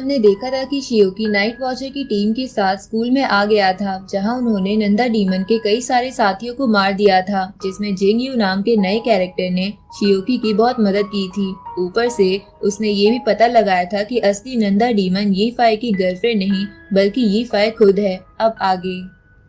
हमने देखा था कि शियोकी नाइट वॉचर की टीम के साथ स्कूल में आ गया था, जहां उन्होंने नंदा डीमन के कई सारे साथियों को मार दिया था, जिसमें जिंग यू नाम के नए कैरेक्टर ने शियोकी की बहुत मदद की थी। ऊपर से उसने ये भी पता लगाया था कि असली नंदा डीमन यी फाई की गर्लफ्रेंड नहीं बल्कि यी फाई खुद है। अब आगे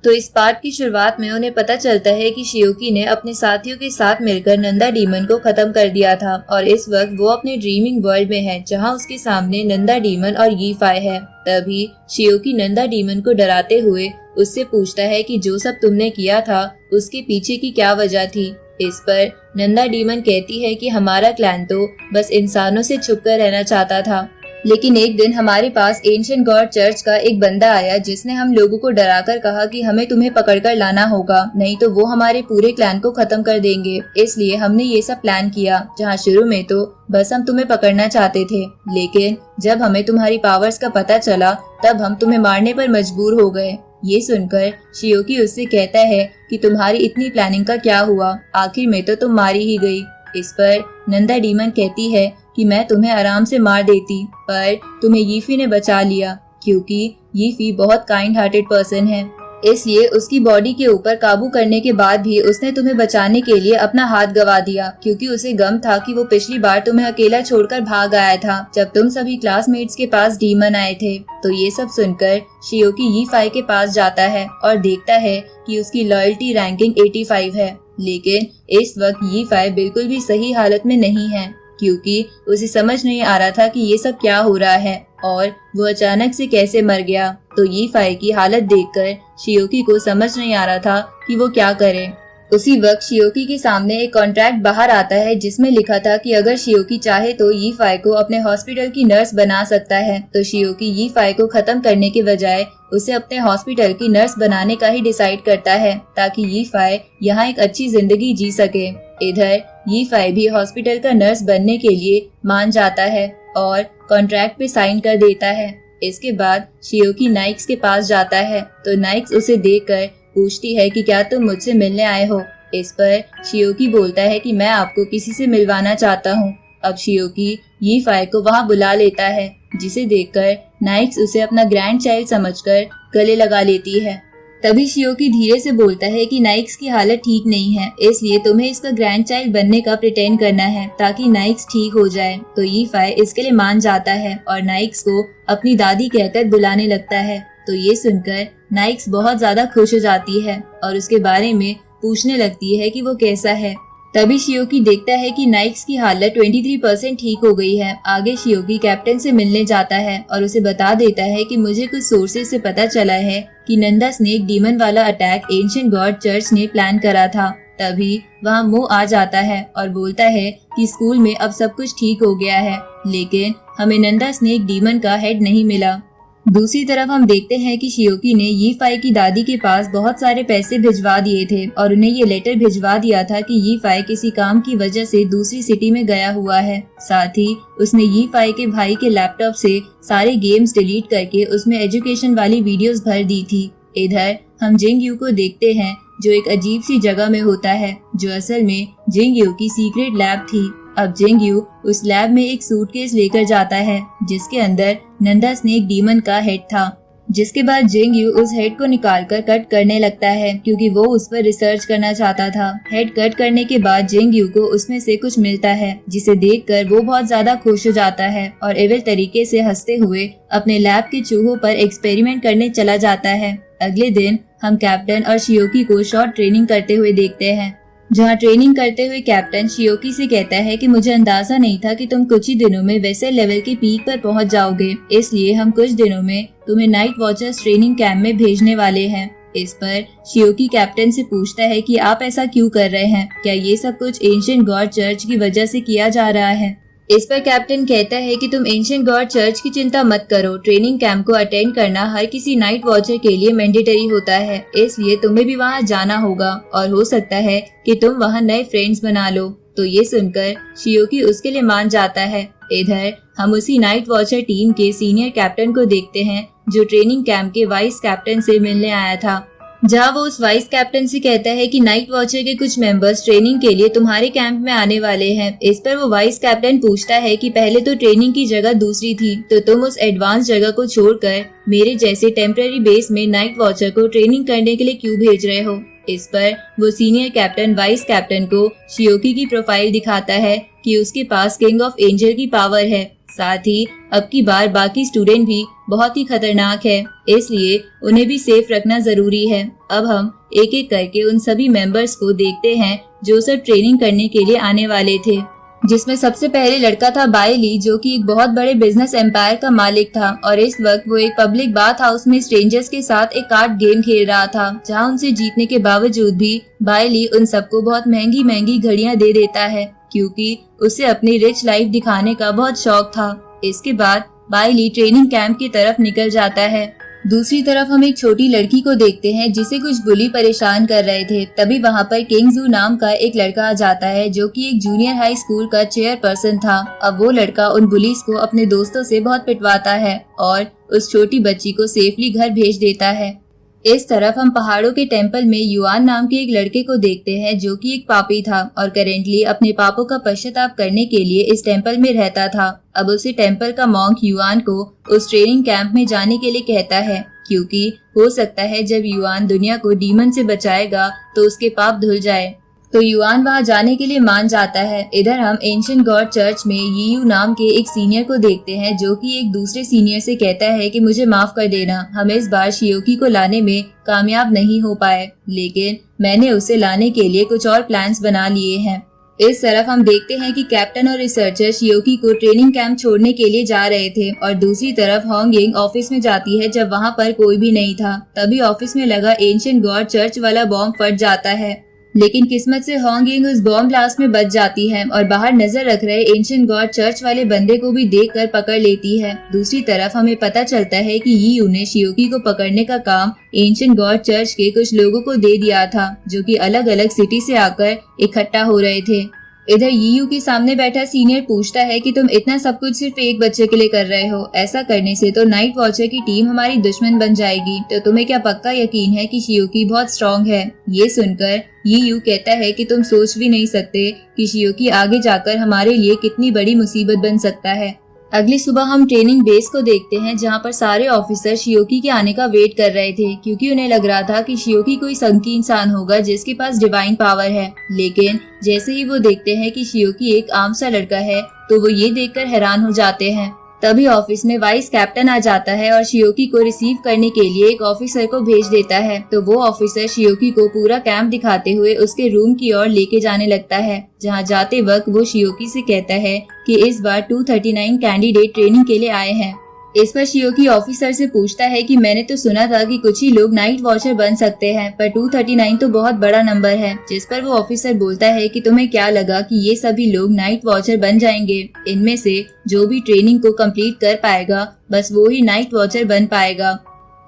तो इस पार्ट की शुरुआत में उन्हें पता चलता है कि शियोकी ने अपने साथियों के साथ मिलकर नंदा डीमन को खत्म कर दिया था और इस वक्त वो अपने ड्रीमिंग वर्ल्ड में है, जहां उसके सामने नंदा डीमन और यी फाई है। तभी शियोकी नंदा डीमन को डराते हुए उससे पूछता है कि जो सब तुमने किया था उसके पीछे की क्या वजह थी। इस पर नंदा डीमन कहती है कि हमारा क्लैन तो बस इंसानों से छुपकर रहना चाहता था, लेकिन एक दिन हमारे पास एंशिएंट गॉड चर्च का एक बंदा आया जिसने हम लोगों को डराकर कहा कि हमें तुम्हें पकड़कर लाना होगा, नहीं तो वो हमारे पूरे क्लैन को खत्म कर देंगे। इसलिए हमने ये सब प्लान किया, जहाँ शुरू में तो बस हम तुम्हें पकड़ना चाहते थे, लेकिन जब हमें तुम्हारी पावर्स का पता चला तब हम तुम्हें मारने पर मजबूर हो गए। ये सुनकर शियोकी उससे कहता है कि तुम्हारी इतनी प्लानिंग का क्या हुआ, आखिर में तो तुम मारी ही गई। इस पर नंदा डीमन कहती है कि मैं तुम्हें आराम से मार देती, पर तुम्हें यीफी ने बचा लिया, क्योंकि यीफी बहुत काइंड हार्टेड पर्सन है, इसलिए उसकी बॉडी के ऊपर काबू करने के बाद भी उसने तुम्हें बचाने के लिए अपना हाथ गवा दिया, क्योंकि उसे गम था कि वो पिछली बार तुम्हें अकेला छोड़कर भाग आया था जब तुम सभी क्लासमेट्स के पास डीमन आए थे। तो ये सब सुनकर शियोकी यी फाई के पास जाता है और देखता है कि उसकी लॉयल्टी रैंकिंग 85 है, लेकिन इस वक्त यी फाई बिल्कुल भी सही हालत में नहीं है, क्योंकि उसे समझ नहीं आ रहा था कि ये सब क्या हो रहा है और वो अचानक से कैसे मर गया। तो यी फाई की हालत देखकर शियोकी को समझ नहीं आ रहा था कि वो क्या करे। उसी वक्त शियोकी के सामने एक कॉन्ट्रैक्ट बाहर आता है जिसमें लिखा था कि अगर शियोकी चाहे तो यी फाई को अपने हॉस्पिटल की नर्स बना सकता है। तो शियोकी यी फाई को खत्म करने के बजाय उसे अपने हॉस्पिटल की नर्स बनाने का ही डिसाइड करता है, ताकि यी फाई यहाँ एक अच्छी जिंदगी जी सके। इधर यी फाई भी हॉस्पिटल का नर्स बनने के लिए मान जाता है और कॉन्ट्रैक्ट पे साइन कर देता है। इसके बाद शियोकी नाइक्स के पास जाता है, तो नाइक्स उसे देखकर पूछती है कि क्या तुम मुझसे मिलने आए हो। इस पर शियोकी बोलता है कि मैं आपको किसी से मिलवाना चाहता हूँ। अब शियोकी यी फाई को वहाँ बुला लेता है, जिसे देखकर नाइक्स उसे अपना ग्रैंड चाइल्ड समझकर गले लगा लेती है। तभी शियोकी धीरे से बोलता है कि नाइक्स की हालत ठीक नहीं है, इसलिए तुम्हें इसका ग्रैंड चाइल्ड बनने का प्रिटेंड करना है ताकि नाइक्स ठीक हो जाए। तो यी फाई इसके लिए मान जाता है और नाइक्स को अपनी दादी कहकर बुलाने लगता है। तो ये सुनकर नाइक्स बहुत ज्यादा खुश हो जाती है और उसके बारे में पूछने लगती है कि वो कैसा है। तभी शियोकी देखता है कि नाइक्स की हालत 23% ठीक हो गई है। आगे शियोकी कैप्टन से मिलने जाता है और उसे बता देता है कि मुझे कुछ सोर्सेज से पता चला है कि नंदा स्नेक डीमन वाला अटैक एंशिएंट गॉड चर्च ने प्लान करा था। तभी वहाँ मो आ जाता है और बोलता है कि स्कूल में अब सब कुछ ठीक हो गया है, लेकिन हमें नंदा स्नेक डीमन का हेड नहीं मिला। दूसरी तरफ हम देखते हैं कि शियोकी ने यी फाई की दादी के पास बहुत सारे पैसे भिजवा दिए थे और उन्हें ये लेटर भिजवा दिया था कि यी फाई किसी काम की वजह से दूसरी सिटी में गया हुआ है। साथ ही उसने यी फाई के भाई के लैपटॉप से सारे गेम्स डिलीट करके उसमें एजुकेशन वाली वीडियोस भर दी थी। इधर हम जिंग यू को देखते हैं जो एक अजीब सी जगह में होता है, जो असल में जिंग यू की सीक्रेट लैब थी। अब जिंग यू उस लैब में एक सूटकेस लेकर जाता है जिसके अंदर नंदा स्नेक डीमन का हेड था, जिसके बाद जिंग यू उस हेड को निकालकर कट करने लगता है क्योंकि वो उस पर रिसर्च करना चाहता था। हेड कट करने के बाद जिंग यू को उसमें से कुछ मिलता है, जिसे देखकर वो बहुत ज्यादा खुश हो जाता है और एविल तरीके से हंसते हुए अपने लैब के चूहों पर एक्सपेरिमेंट करने चला जाता है। अगले दिन हम कैप्टन और शियोकी को शॉर्ट ट्रेनिंग करते हुए देखते हैं, जहाँ ट्रेनिंग करते हुए कैप्टन शियोकी से कहता है कि मुझे अंदाजा नहीं था कि तुम कुछ ही दिनों में वैसे लेवल की पीक पर पहुंच जाओगे, इसलिए हम कुछ दिनों में तुम्हें नाइट वॉचर्स ट्रेनिंग कैंप में भेजने वाले हैं। इस पर शियोकी कैप्टन से पूछता है कि आप ऐसा क्यों कर रहे हैं, क्या ये सब कुछ एंशिएंट गॉड चर्च की वजह से किया जा रहा है। इस पर कैप्टन कहता है कि तुम एंशिएंट गॉड चर्च की चिंता मत करो, ट्रेनिंग कैंप को अटेंड करना हर किसी नाइट वॉचर के लिए मैंडेटरी होता है, इसलिए तुम्हें भी वहाँ जाना होगा और हो सकता है कि तुम वहाँ नए फ्रेंड्स बना लो। तो ये सुनकर शियोकी उसके लिए मान जाता है। इधर हम उसी नाइट वॉचर टीम के सीनियर कैप्टन को देखते हैं जो ट्रेनिंग कैंप के वाइस कैप्टन से मिलने आया था। जहाँ वो उस वाइस कैप्टन से कहता है कि नाइट वॉचर के कुछ मेंबर्स ट्रेनिंग के लिए तुम्हारे कैंप में आने वाले हैं। इस पर वो वाइस कैप्टन पूछता है कि पहले तो ट्रेनिंग की जगह दूसरी थी, तो तुम उस एडवांस जगह को छोड़कर मेरे जैसे टेम्पररी बेस में नाइट वॉचर को ट्रेनिंग करने के लिए क्यों भेज रहे हो। इस पर वो सीनियर कैप्टन वाइस कैप्टन को शियोकी की प्रोफाइल दिखाता है कि उसके पास किंग ऑफ एंजल की पावर है, साथ ही अब की बार बाकी स्टूडेंट भी बहुत ही खतरनाक है, इसलिए उन्हें भी सेफ रखना जरूरी है। अब हम एक एक करके उन सभी मेंबर्स को देखते हैं जो सब ट्रेनिंग करने के लिए आने वाले थे, जिसमें सबसे पहले लड़का था बायली, जो कि एक बहुत बड़े बिजनेस एम्पायर का मालिक था और इस वक्त वो एक पब्लिक बाथ हाउस में स्ट्रेंजर्स के साथ एक कार्ड गेम खेल रहा था, जहां उनसे जीतने के बावजूद भी बायली उन सबको बहुत महंगी महंगी घड़ियां दे देता है, क्योंकि उसे अपनी रिच लाइफ दिखाने का बहुत शौक था। इसके बाद बायली ट्रेनिंग कैंप की तरफ निकल जाता है। दूसरी तरफ हम एक छोटी लड़की को देखते हैं जिसे कुछ बुली परेशान कर रहे थे। तभी वहाँ पर किंग जू नाम का एक लड़का आ जाता है, जो कि एक जूनियर हाई स्कूल का चेयरपर्सन था। अब वो लड़का उन बुलीज को अपने दोस्तों से बहुत पिटवाता है और उस छोटी बच्ची को सेफली घर भेज देता है। इस तरफ हम पहाड़ों के टेम्पल में युआन नाम के एक लड़के को देखते हैं, जो कि एक पापी था और करेंटली अपने पापों का पश्चाताप करने के लिए इस टेम्पल में रहता था। अब उसे टेम्पल का मॉन्क युआन को उस ट्रेनिंग कैंप में जाने के लिए कहता है, क्योंकि हो सकता है जब युआन दुनिया को डीमन से बचाएगा तो उसके पाप धुल जाए। तो युआन वहाँ जाने के लिए मान जाता है। इधर हम एंशिएंट गॉड चर्च में यीयू नाम के एक सीनियर को देखते हैं, जो कि एक दूसरे सीनियर से कहता है कि मुझे माफ कर देना, हम इस बार शियोकी को लाने में कामयाब नहीं हो पाए, लेकिन मैंने उसे लाने के लिए कुछ और प्लान्स बना लिए हैं। इस तरफ हम देखते हैं कि कैप्टन और रिसर्चर शियोकी को ट्रेनिंग कैंप छोड़ने के लिए जा रहे थे और दूसरी तरफ होंगिंग ऑफिस में जाती है जब वहाँ पर कोई भी नहीं था। तभी ऑफिस में लगा एंशिएंट गॉड चर्च वाला बॉम्ब फट जाता है, लेकिन किस्मत से होंगिंग उस बॉम्ब ब्लास्ट में बच जाती है और बाहर नजर रख रहे एंशिएंट गॉड चर्च वाले बंदे को भी देखकर पकड़ लेती है। दूसरी तरफ हमें पता चलता है कि यीयू ने शियोकी को पकड़ने का काम एंशिएंट गॉड चर्च के कुछ लोगों को दे दिया था, जो कि अलग अलग सिटी से आकर इकट्ठा हो रहे थे। इधर यीयू के सामने बैठा सीनियर पूछता है कि तुम इतना सब कुछ सिर्फ एक बच्चे के लिए कर रहे हो, ऐसा करने से तो नाइट वॉचर की टीम हमारी दुश्मन बन जाएगी, तो तुम्हें क्या पक्का यकीन है कि शियोकी बहुत स्ट्रॉन्ग है। ये सुनकर यीयू कहता है कि तुम सोच भी नहीं सकते कि शियोकी आगे जाकर हमारे लिए कितनी बड़ी मुसीबत बन सकता है। अगली सुबह हम ट्रेनिंग बेस को देखते हैं, जहां पर सारे ऑफिसर शियोकी के आने का वेट कर रहे थे, क्योंकि उन्हें लग रहा था कि शियोकी कोई संकी इंसान होगा जिसके पास डिवाइन पावर है। लेकिन जैसे ही वो देखते हैं कि शियोकी एक आम सा लड़का है, तो वो ये देखकर हैरान हो जाते हैं। तभी ऑफिस में वाइस कैप्टन आ जाता है और शियोकी को रिसीव करने के लिए एक ऑफिसर को भेज देता है। तो वो ऑफिसर शियोकी को पूरा कैंप दिखाते हुए उसके रूम की ओर लेके जाने लगता है, जहां जाते वक्त वो शियोकी से कहता है कि इस बार 239 कैंडिडेट ट्रेनिंग के लिए आए हैं। इस पर शियोकी ऑफिसर से पूछता है कि मैंने तो सुना था कि कुछ ही लोग नाइट वॉचर बन सकते हैं, पर 239 तो बहुत बड़ा नंबर है। जिस पर वो ऑफिसर बोलता है कि तुम्हें क्या लगा कि ये सभी लोग नाइट वॉचर बन जाएंगे? इनमें से जो भी ट्रेनिंग को कंप्लीट कर पाएगा बस वो ही नाइट वॉचर बन पाएगा।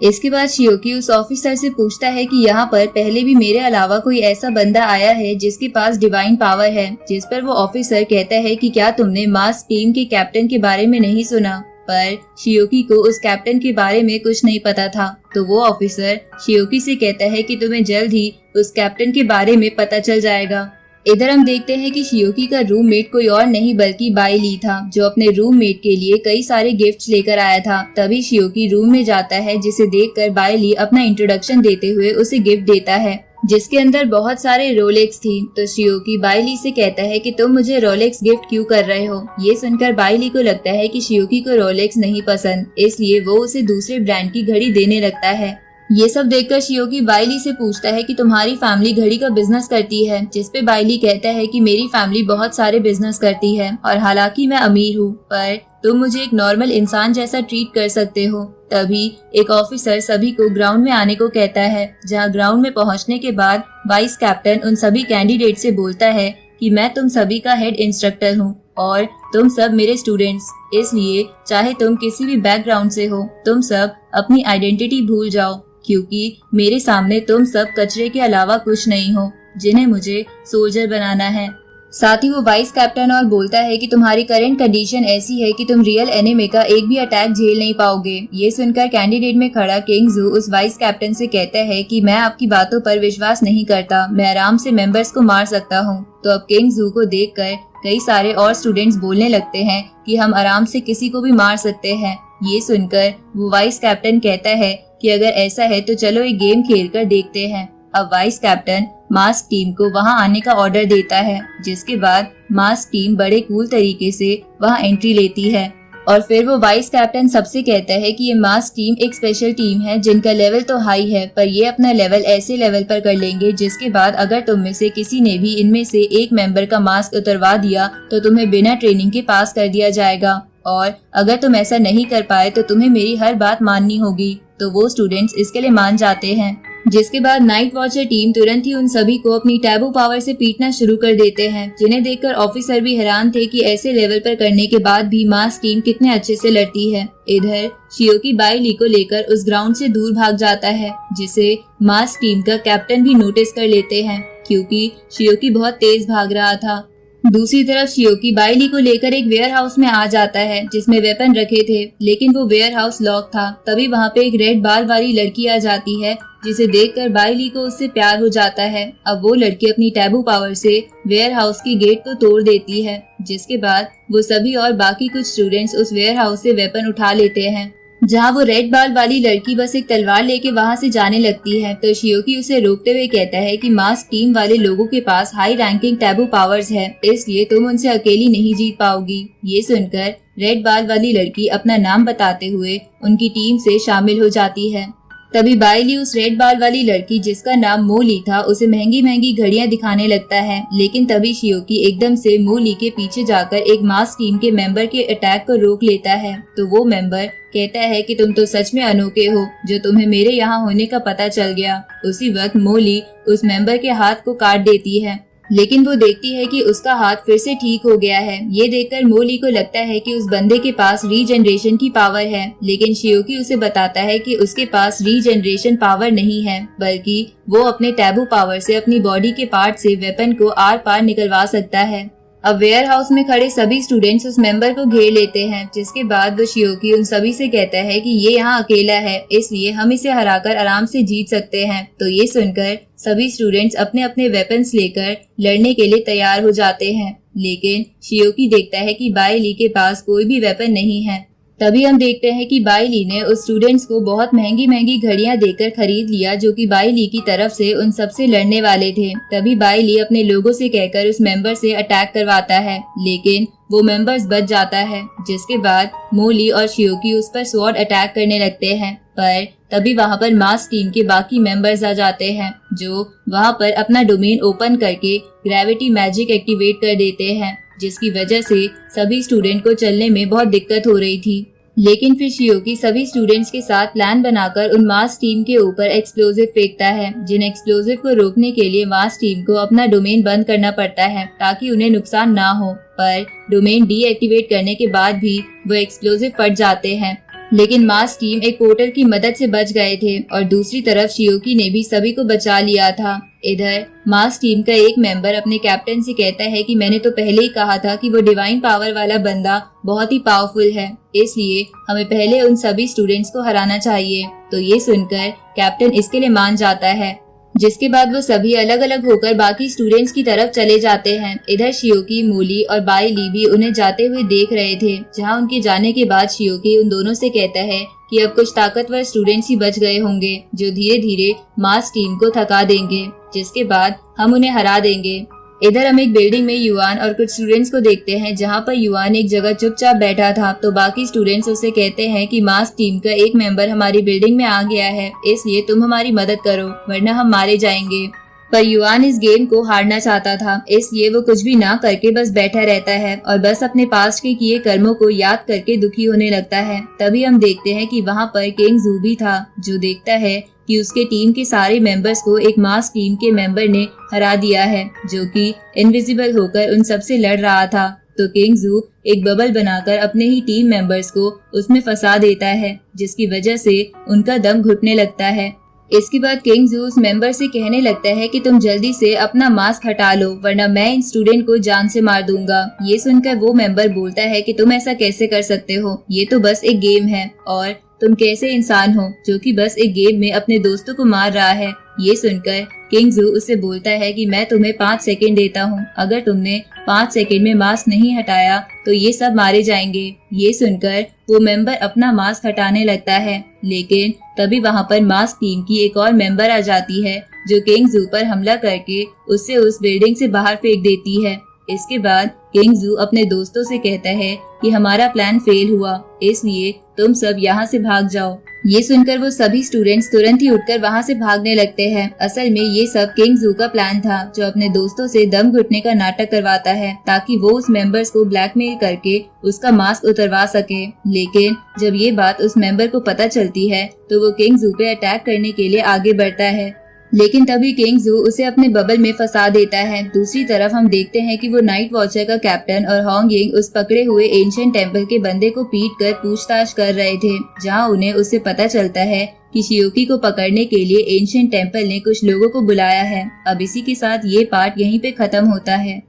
इसके बाद शियोकी उस ऑफिसर से पूछता है कि यहाँ पर पहले भी मेरे अलावा कोई ऐसा बंदा आया है जिसके पास डिवाइन पावर है? जिस पर वो ऑफिसर कहता है कि क्या तुमने मास टीम के कैप्टन के बारे में नहीं सुना? पर शियोकी को उस कैप्टन के बारे में कुछ नहीं पता था। तो वो ऑफिसर शियोकी से कहता है कि तुम्हें जल्द ही उस कैप्टन के बारे में पता चल जाएगा। इधर हम देखते हैं कि शियोकी का रूममेट कोई और नहीं बल्कि बायली था, जो अपने रूममेट के लिए कई सारे गिफ्ट्स लेकर आया था। तभी शियोकी रूम में जाता है, जिसे देखकर बायली अपना इंट्रोडक्शन देते हुए उसे गिफ्ट देता है, जिसके अंदर बहुत सारे रोलेक्स थी। तो शियोकी बायली से कहता है कि तुम मुझे रोलेक्स गिफ्ट क्यों कर रहे हो? ये सुनकर बायली को लगता है कि शियोकी को रोलेक्स नहीं पसंद, इसलिए वो उसे दूसरे ब्रांड की घड़ी देने लगता है। ये सब देखकर शियोकी बायली से पूछता है कि तुम्हारी फैमिली घड़ी का बिजनेस करती है? जिस पे बायली कहता है कि मेरी फैमिली बहुत सारे बिजनेस करती है और हालांकि मैं अमीर हूँ, पर तुम मुझे एक नॉर्मल इंसान जैसा ट्रीट कर सकते हो। तभी एक ऑफिसर सभी को ग्राउंड में आने को कहता है, जहां ग्राउंड में पहुंचने के बाद वाइस कैप्टन उन सभी कैंडिडेट से बोलता है कि मैं तुम सभी का हेड इंस्ट्रक्टर हूं और तुम सब मेरे स्टूडेंट्स, इसलिए चाहे तुम किसी भी बैकग्राउंड से हो, तुम सब अपनी आइडेंटिटी भूल जाओ, क्योंकि मेरे सामने तुम सब कचरे के अलावा कुछ नहीं हो, जिन्हें मुझे सोल्जर बनाना है। साथ ही वो वाइस कैप्टन और बोलता है कि तुम्हारी करंट कंडीशन ऐसी है कि तुम रियल एनिमे का एक भी अटैक झेल नहीं पाओगे। ये सुनकर कैंडिडेट में खड़ा किंग जू उस वाइस कैप्टन से कहता है कि मैं आपकी बातों पर विश्वास नहीं करता, मैं आराम से मेंबर्स को मार सकता हूँ। तो अब किंग जू को देखकर कई सारे और स्टूडेंट्स बोलने लगते हैं कि हम आराम से किसी को भी मार सकते हैं। ये सुनकर वो वाइस कैप्टन कहता है कि अगर ऐसा है तो चलो एक गेम खेल कर देखते हैं। अब वाइस कैप्टन मास्क टीम को वहां आने का ऑर्डर देता है, जिसके बाद मास्क टीम बड़े कूल तरीके से वहां एंट्री लेती है और फिर वो वाइस कैप्टन सबसे कहता है कि ये मास्क टीम एक स्पेशल टीम है जिनका लेवल तो हाई है, पर ये अपना लेवल ऐसे लेवल पर कर लेंगे जिसके बाद अगर तुम में से किसी ने भी इनमें से एक मेंबर का मास्क उतरवा दिया तो तुम्हें बिना ट्रेनिंग के पास कर दिया जाएगा, और अगर तुम ऐसा नहीं कर पाए तो तुम्हें मेरी हर बात माननी होगी। तो वो स्टूडेंट्स इसके लिए मान जाते हैं, जिसके बाद नाइट वॉचर टीम तुरंत ही उन सभी को अपनी टैबू पावर से पीटना शुरू कर देते हैं, जिन्हें देखकर ऑफिसर भी हैरान थे कि ऐसे लेवल पर करने के बाद भी मास्क टीम कितने अच्छे से लड़ती है। इधर शियोकी बाई ली को लेकर उस ग्राउंड से दूर भाग जाता है, जिसे मास्क टीम का कैप्टन भी नोटिस कर लेते हैं क्योंकि शियोकी बहुत तेज भाग रहा था। दूसरी तरफ शियोकी बाई ली को लेकर एक वेयर हाउस में आ जाता है जिसमें वेपन रखे थे, लेकिन वो वेयर हाउस लॉक था। तभी वहाँ पे एक रेड बाल वाली लड़की आ जाती है, जिसे देखकर बाई ली को उससे प्यार हो जाता है। अब वो लड़की अपनी टैबू पावर से वेयर हाउस के गेट को तोड़ देती है, जिसके बाद वो सभी और बाकी कुछ स्टूडेंट्स उस वेयर हाउस से वेपन उठा लेते हैं। जहाँ वो रेड बाल वाली लड़की बस एक तलवार लेके वहाँ से जाने लगती है तो शियोकी उसे रोकते हुए कहता है कि मास्क टीम वाले लोगों के पास हाई रैंकिंग टैबू पावर्स है, इसलिए तुम उनसे अकेली नहीं जीत पाओगी। ये सुनकर रेड बाल वाली लड़की अपना नाम बताते हुए उनकी टीम से शामिल हो जाती है। तभी बाई ली उस रेड बाल वाली लड़की जिसका नाम मोली था उसे महंगी महंगी घड़ियां दिखाने लगता है, लेकिन तभी शियोकी एकदम से मोली के पीछे जाकर एक मास्क टीम के मेंबर के अटैक को रोक लेता है। तो वो मेंबर कहता है कि तुम तो सच में अनोखे हो, जो तुम्हें मेरे यहाँ होने का पता चल गया। उसी वक्त मोली उस मेंबर के हाथ को काट देती है, लेकिन वो देखती है कि उसका हाथ फिर से ठीक हो गया है। ये देखकर मोली को लगता है कि उस बंदे के पास रीजनरेशन की पावर है, लेकिन शियोकी उसे बताता है कि उसके पास रीजनरेशन पावर नहीं है, बल्कि वो अपने टैबू पावर से अपनी बॉडी के पार्ट से वेपन को आर पार निकलवा सकता है। अब वेयर हाउस में खड़े सभी स्टूडेंट्स उस मेंबर को घेर लेते हैं, जिसके बाद वो शियोकी उन सभी से कहता है कि ये यहाँ अकेला है, इसलिए हम इसे हराकर आराम से जीत सकते हैं। तो ये सुनकर सभी स्टूडेंट्स अपने अपने वेपन्स लेकर लड़ने के लिए तैयार हो जाते हैं, लेकिन शियोकी देखता है कि बाई ली के पास कोई भी वेपन नहीं है। तभी हम देखते हैं कि बाई ली ने उस स्टूडेंट्स को बहुत महंगी महंगी घड़ियां देकर खरीद लिया, जो कि बाई ली की तरफ से उन सबसे लड़ने वाले थे। तभी बाई ली अपने लोगों से कहकर उस मेंबर से अटैक करवाता है, लेकिन वो मेंबर्स बच जाता है, जिसके बाद मोली और शियोकी उस पर स्वॉर्ड अटैक करने लगते हैं। पर तभी वहाँ पर मास्क टीम के बाकी मेंबर्स आ जाते हैं, जो वहाँ पर अपना डोमेन ओपन करके ग्रेविटी मैजिक एक्टिवेट कर देते हैं, जिसकी वजह से सभी स्टूडेंट को चलने में बहुत दिक्कत हो रही थी। लेकिन फिर शियोकी सभी स्टूडेंट्स के साथ प्लान बनाकर उन मास्क टीम के ऊपर एक्सप्लोजिव फेंकता है, जिन एक्सप्लोजिव को रोकने के लिए मास्क टीम को अपना डोमेन बंद करना पड़ता है ताकि उन्हें नुकसान ना हो। पर डोमेन डीएक्टिवेट करने के बाद भी वो एक्सप्लोजिव फट जाते हैं, लेकिन मास्क टीम एक पोर्टल की मदद से बच गए थे और दूसरी तरफ शियोकी ने भी सभी को बचा लिया था। इधर मास्क टीम का एक मेंबर अपने कैप्टन से कहता है कि मैंने तो पहले ही कहा था कि वो डिवाइन पावर वाला बंदा बहुत ही पावरफुल है, इसलिए हमें पहले उन सभी स्टूडेंट्स को हराना चाहिए। तो ये सुनकर कैप्टन इसके लिए मान जाता है, जिसके बाद वो सभी अलग अलग होकर बाकी स्टूडेंट्स की तरफ चले जाते हैं। इधर शियोकी, मोली और बाई ली भी उन्हें जाते हुए देख रहे थे, जहां उनके जाने के बाद शियोकी उन दोनों से कहता है कि अब कुछ ताकतवर स्टूडेंट्स ही बच गए होंगे जो धीरे धीरे मास्क टीम को थका देंगे, जिसके बाद हम उन्हें हरा देंगे। इधर हम एक बिल्डिंग में युआन और कुछ स्टूडेंट्स को देखते हैं, जहां पर युआन एक जगह चुपचाप बैठा था। तो बाकी स्टूडेंट्स उसे कहते हैं कि मास्क टीम का एक मेंबर हमारी बिल्डिंग में आ गया है, इसलिए तुम हमारी मदद करो वरना हम मारे जाएंगे। पर युआन इस गेम को हारना चाहता था, इसलिए वो कुछ भी ना करके बस बैठा रहता है और बस अपने पास्ट के किए कर्मों को याद करके दुखी होने लगता है। तभी हम देखते हैं कि वहाँ पर किंग जू भी था, जो देखता है कि उसके टीम के सारे मेंबर्स को एक मास्क टीम के मेंबर ने हरा दिया है, जो कि इनविजिबल होकर उन सबसे लड़ रहा था। तो किंग जू एक बबल बनाकर अपने ही टीम मेंबर्स को उसमें फंसा देता है, जिसकी वजह से उनका दम घुटने लगता है। इसके बाद किंग जू उस मेंबर से कहने लगता है कि तुम जल्दी से अपना मास्क हटा लो वरना मैं इन स्टूडेंट को जान से मार दूंगा। ये सुनकर वो मेंबर बोलता है कि तुम ऐसा कैसे कर सकते हो, ये तो बस एक गेम है और तुम कैसे इंसान हो जो कि बस एक गेम में अपने दोस्तों को मार रहा है। ये सुनकर किंग जू उससे बोलता है कि मैं तुम्हें 5 सेकंड देता हूँ, अगर तुमने 5 सेकंड में मास्क नहीं हटाया तो ये सब मारे जाएंगे। ये सुनकर वो मेंबर अपना मास्क हटाने लगता है, लेकिन तभी वहाँ पर मास्क टीम की एक और मेंबर आ जाती है जो किंग जू पर हमला करके उससे उस बिल्डिंग से बाहर फेंक देती है। इसके बाद किंग जू अपने दोस्तों से कहता है कि हमारा प्लान फेल हुआ, इसलिए तुम सब यहाँ से भाग जाओ। ये सुनकर वो सभी स्टूडेंट्स तुरंत ही उठकर वहाँ से भागने लगते हैं। असल में ये सब किंग जू का प्लान था जो अपने दोस्तों से दम घुटने का नाटक करवाता है ताकि वो उस मेंबर्स को ब्लैकमेल करके उसका मास्क उतरवा सके। लेकिन जब ये बात उस मेंबर को पता चलती है तो वो किंग जू पे अटैक करने के लिए आगे बढ़ता है, लेकिन तभी किंग जू उसे अपने बबल में फंसा देता है। दूसरी तरफ हम देखते हैं कि वो नाइट वॉचर का कैप्टन और होंग यिंग उस पकड़े हुए एंशिएंट टेम्पल के बंदे को पीट कर पूछताछ कर रहे थे, जहां उन्हें उससे पता चलता है कि शियोकी को पकड़ने के लिए एंशिएंट टेम्पल ने कुछ लोगों को बुलाया है। अब इसी के साथ ये पार्ट यहीं पे खत्म होता है।